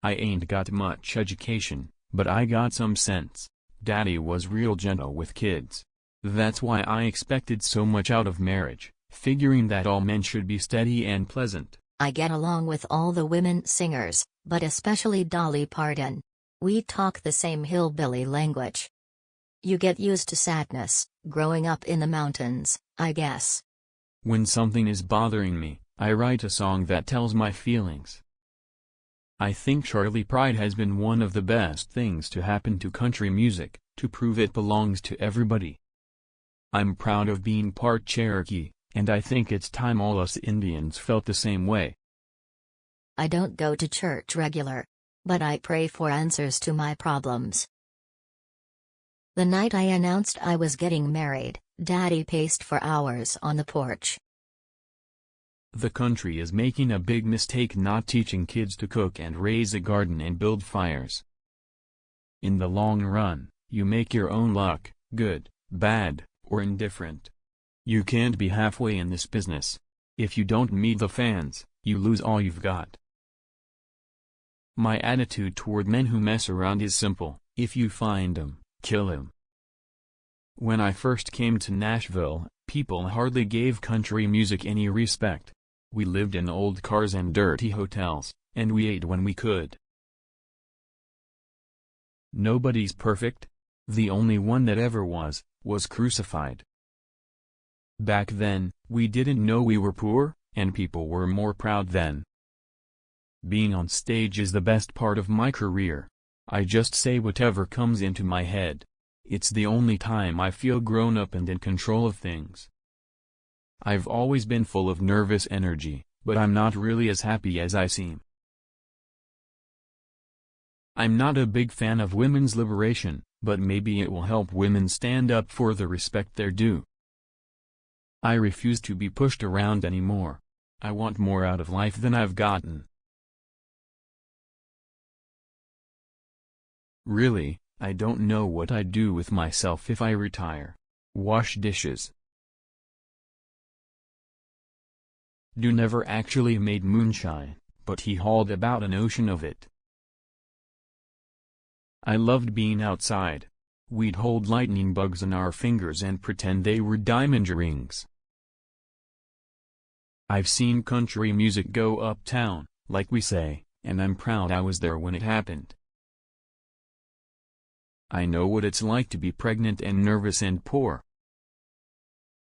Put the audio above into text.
I ain't got much education, but I got some sense. Daddy was real gentle with kids. That's why I expected so much out of marriage, figuring that all men should be steady and pleasant. I get along with all the women singers, but especially Dolly Parton. We talk the same hillbilly language. You get used to sadness, growing up in the mountains, I guess. When something is bothering me, I write a song that tells my feelings. I think Charlie Pride has been one of the best things to happen to country music, to prove it belongs to everybody. I'm proud of being part Cherokee, and I think it's time all us Indians felt the same way. I don't go to church regular, but I pray for answers to my problems. The night I announced I was getting married, Daddy paced for hours on the porch. The country is making a big mistake not teaching kids to cook and raise a garden and build fires. In the long run, you make your own luck, good, bad, or indifferent. You can't be halfway in this business. If you don't meet the fans, you lose all you've got. My attitude toward men who mess around is simple: if you find 'em, kill 'em. When I first came to Nashville, people hardly gave country music any respect. We lived in old cars and dirty hotels, and we ate when we could. Nobody's perfect. The only one that ever was crucified. Back then, we didn't know we were poor, and people were more proud then. Being on stage is the best part of my career. I just say whatever comes into my head. It's the only time I feel grown up and in control of things. I've always been full of nervous energy, but I'm not really as happy as I seem. I'm not a big fan of women's liberation, but maybe it will help women stand up for the respect they're due. I refuse to be pushed around anymore. I want more out of life than I've gotten. Really, I don't know what I'd do with myself if I retire. Wash dishes. Dude never actually made moonshine, but he hauled about an ocean of it. I loved being outside. We'd hold lightning bugs in our fingers and pretend they were diamond rings. I've seen country music go uptown, like we say, and I'm proud I was there when it happened. I know what it's like to be pregnant and nervous and poor.